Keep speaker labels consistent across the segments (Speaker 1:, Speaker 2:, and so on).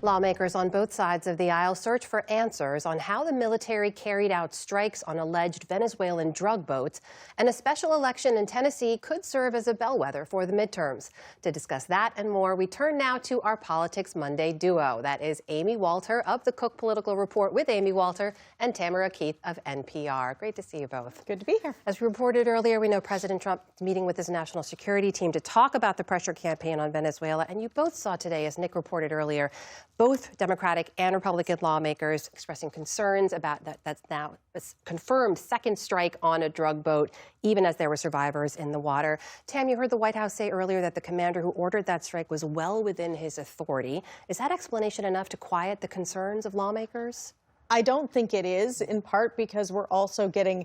Speaker 1: Lawmakers on both sides of the aisle search for answers on how the military carried out strikes on alleged Venezuelan drug boats, and a special election in Tennessee could serve as a bellwether for the midterms. To discuss that and more, we turn now to our Politics Monday duo. That is Amy Walter of the Cook Political Report with Amy Walter and Tamara Keith of NPR. Great to see you both.
Speaker 2: Good to be here.
Speaker 1: As we reported earlier, we know President Trump is meeting with his national security team to talk about the pressure campaign on Venezuela. And you both saw today, as Nick reported earlier, both Democratic and Republican lawmakers expressing concerns about that's now a confirmed second strike on a drug boat, even as there were survivors in the water. Tam, you heard the White House say earlier that the commander who ordered that strike was well within his authority. Is that explanation enough to quiet the concerns of lawmakers?
Speaker 2: I don't think it is, in part because we're also getting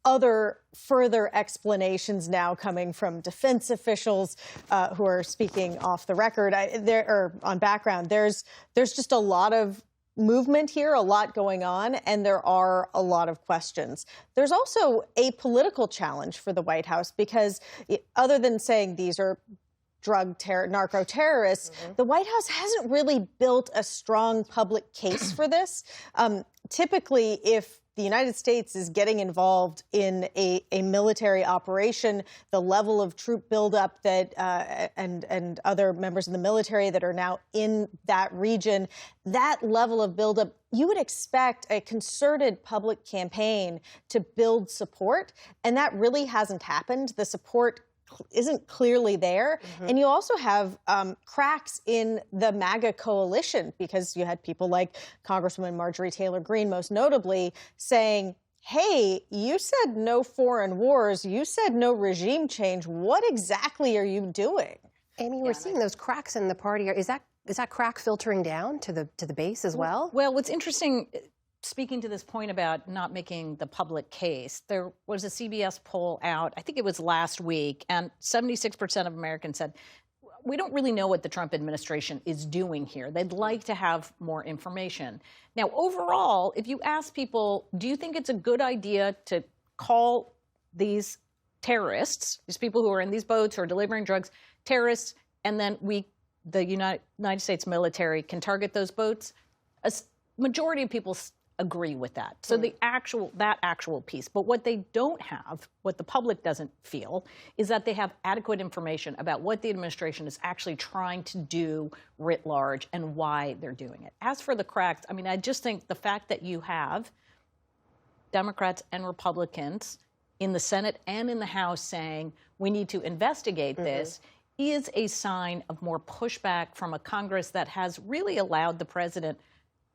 Speaker 2: other further explanations now coming from defense officials who are speaking off the record or on background. There's just a lot of movement here, a lot going on, and there are a lot of questions. There's also a political challenge for the White House because other than saying these are narco terrorists, the White House hasn't really built a strong public case for this. Typically, if the United States is getting involved in a military operation, the level of troop buildup that and other members of the military that are now in that region, that level of buildup, you would expect a concerted public campaign to build support, and that really hasn't happened. The support isn't clearly there. And you also have cracks in the MAGA coalition because you had people like Congresswoman Marjorie Taylor Greene, most notably, saying, hey, you said no foreign wars. You said no regime change. What exactly are you doing?
Speaker 1: Amy, we're seeing those cracks in the party. Is that crack filtering down to the base as well?
Speaker 3: Well, what's interesting, speaking to this point about not making the public case, there was a CBS poll out, I think it was last week, and 76% of Americans said, we don't really know what the Trump administration is doing here. They'd like to have more information. Now, overall, if you ask people, do you think it's a good idea to call these terrorists, these people who are in these boats who are delivering drugs, terrorists, and then the United States military can target those boats? A majority of people agree with that. So that actual piece. But what they don't have, what the public doesn't feel, is that they have adequate information about what the administration is actually trying to do writ large and why they're doing it. As for the cracks, I mean, I just think the fact that you have Democrats and Republicans in the Senate and in the House saying we need to investigate this is a sign of more pushback from a Congress that has really allowed the president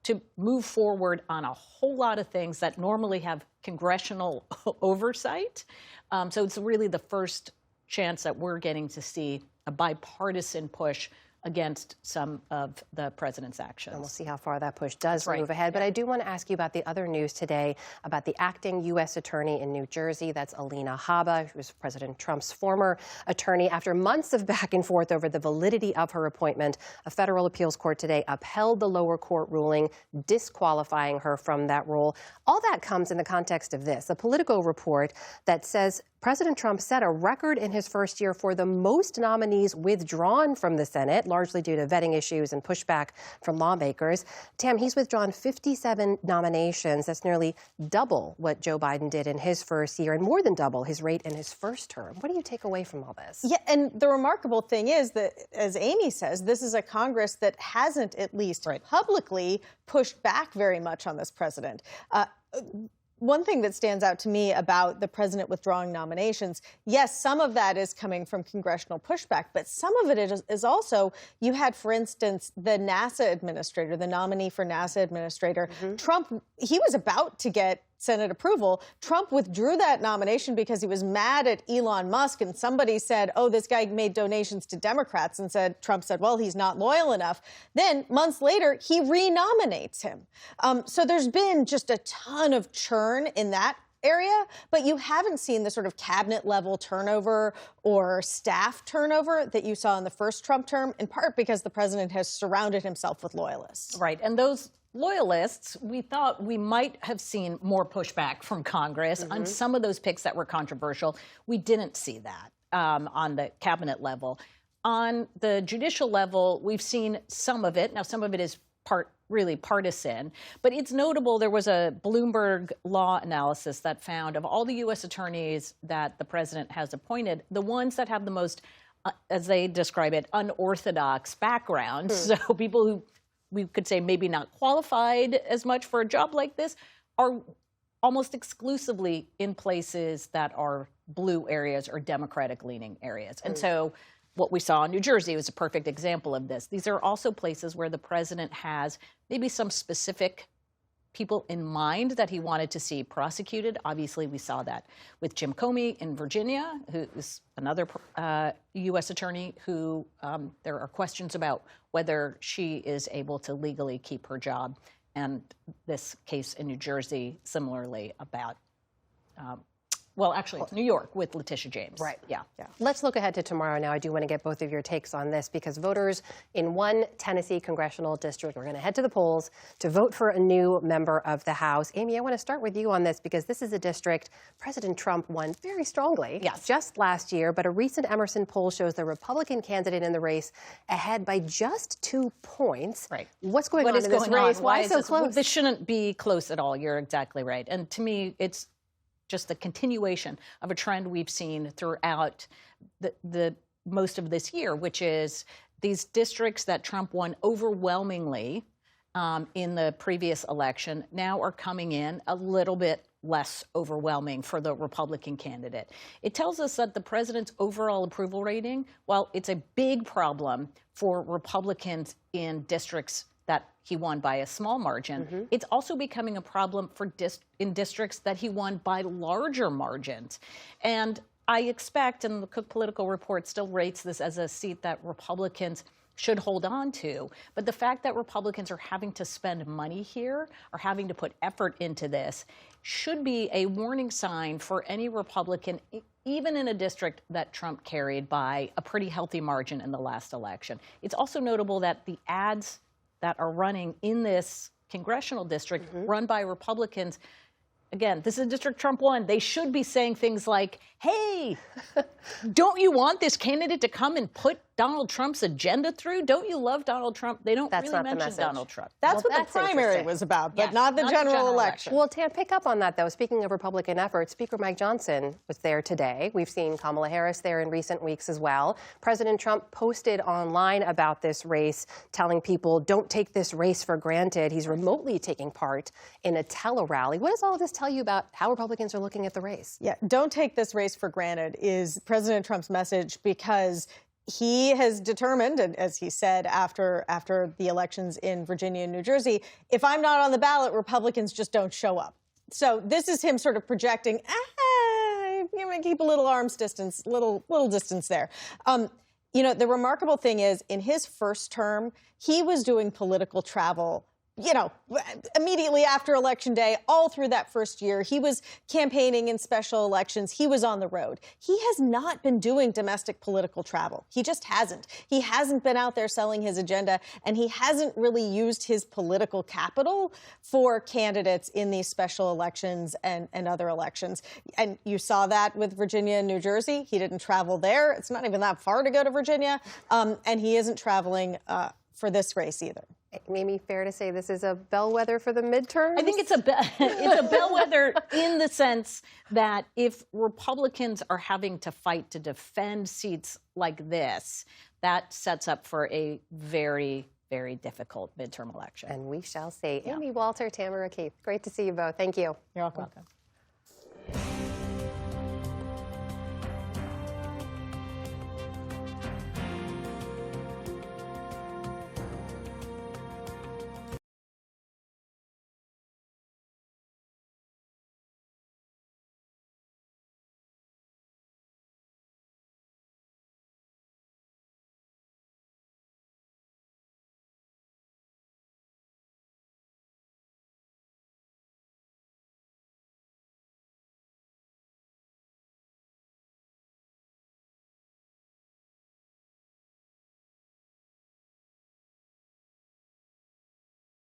Speaker 3: to move forward on a whole lot of things that normally have congressional oversight. So it's really the first chance that we're getting to see a bipartisan push against some of the president's actions.
Speaker 1: And we'll see how far that push does move ahead. But I do want to ask you about the other news today about the acting U.S. attorney in New Jersey. That's Alina Habba, who was President Trump's former attorney. After months of back and forth over the validity of her appointment, a federal appeals court today upheld the lower court ruling, disqualifying her from that role. All that comes in the context of this, a Politico report that says President Trump set a record in his first year for the most nominees withdrawn from the Senate, largely due to vetting issues and pushback from lawmakers. Tam, he's withdrawn 57 nominations. That's nearly double what Joe Biden did in his first year and more than double his rate in his first term. What do you take away from all this?
Speaker 2: Yeah, and the remarkable thing is that, as Amy says, this is a Congress that hasn't, at least publicly, pushed back very much on this president. One thing that stands out to me about the president withdrawing nominations, yes, some of that is coming from congressional pushback, but some of it is also, you had, for instance, the NASA administrator, the nominee for NASA administrator. Trump, he was about to get Senate approval. Trump withdrew that nomination because he was mad at Elon Musk, and somebody said, oh, this guy made donations to Democrats, and Trump said, well, he's not loyal enough. Then months later, he renominates him. So there's been just a ton of churn in that area, but you haven't seen the sort of cabinet level turnover or staff turnover that you saw in the first Trump term, in part because the president has surrounded himself with loyalists.
Speaker 3: Right. And those loyalists, we thought we might have seen more pushback from Congress on some of those picks that were controversial. We didn't see that on the cabinet level. On the judicial level, we've seen some of it. Now, some of it is really partisan. But it's notable, there was a Bloomberg law analysis that found of all the U.S. attorneys that the president has appointed, the ones that have the most, as they describe it, unorthodox backgrounds, so people who we could say maybe not qualified as much for a job like this, are almost exclusively in places that are blue areas or Democratic-leaning areas. And so what we saw in New Jersey was a perfect example of this. These are also places where the president has maybe some specific people in mind that he wanted to see prosecuted. Obviously, we saw that with Jim Comey in Virginia, who is another U.S. attorney who there are questions about whether she is able to legally keep her job. And this case in New Jersey, similarly about well, actually, it's New York with Letitia James.
Speaker 1: Right.
Speaker 3: Yeah.
Speaker 1: Let's look ahead to tomorrow now. I do want to get both of your takes on this because voters in one Tennessee congressional district are going to head to the polls to vote for a new member of the House. Amy, I want to start with you on this because this is a district President Trump won very strongly just last year, but a recent Emerson poll shows the Republican candidate in the race ahead by just 2 points.
Speaker 3: Right.
Speaker 1: What's going on in this race? Why so close?
Speaker 3: This shouldn't be close at all. You're exactly right. And to me, it's just the continuation of a trend we've seen throughout the most of this year, which is these districts that Trump won overwhelmingly in the previous election now are coming in a little bit less overwhelming for the Republican candidate. It tells us that the president's overall approval rating, while it's a big problem for Republicans in districts that he won by a small margin, it's also becoming a problem for in districts that he won by larger margins. And I expect, and the Cook Political Report still rates this as a seat that Republicans should hold on to. But the fact that Republicans are having to spend money here, or having to put effort into this, should be a warning sign for any Republican, even in a district that Trump carried by a pretty healthy margin in the last election. It's also notable that the ads that are running in this congressional district run by Republicans. Again, this is a district Trump won. They should be saying things like, hey, don't you want this candidate to come and put Donald Trump's agenda through? Don't you love Donald Trump? They don't really mention Donald Trump.
Speaker 2: That's what the primary was about, but not the general election.
Speaker 1: Well, to pick up on that, though, speaking of Republican efforts, Speaker Mike Johnson was there today. We've seen Kamala Harris there in recent weeks as well. President Trump posted online about this race, telling people, don't take this race for granted. He's remotely taking part in a tele-rally. What does all of this tell you about how Republicans are looking at the race?
Speaker 2: Yeah, don't take this race for granted is President Trump's message, because he has determined, and as he said after the elections in Virginia and New Jersey, if I'm not on the ballot, Republicans just don't show up. So this is him sort of projecting, I'm going to keep a little arm's distance, little distance there. You know, the remarkable thing is, in his first term, he was doing political travel, you know, immediately after Election Day, all through that first year. He was campaigning in special elections. He was on the road. He has not been doing domestic political travel. He just hasn't. He hasn't been out there selling his agenda, and he hasn't really used his political capital for candidates in these special elections and other elections. And you saw that with Virginia and New Jersey. He didn't travel there. It's not even that far to go to Virginia. And he isn't traveling for this race either.
Speaker 1: Maybe fair to say this is a bellwether for the midterms?
Speaker 3: I think it's a bellwether in the sense that if Republicans are having to fight to defend seats like this, that sets up for a very, very difficult midterm election.
Speaker 1: And we shall see. Amy Walter, Tamara Keith, great to see you both. Thank you.
Speaker 2: You're welcome.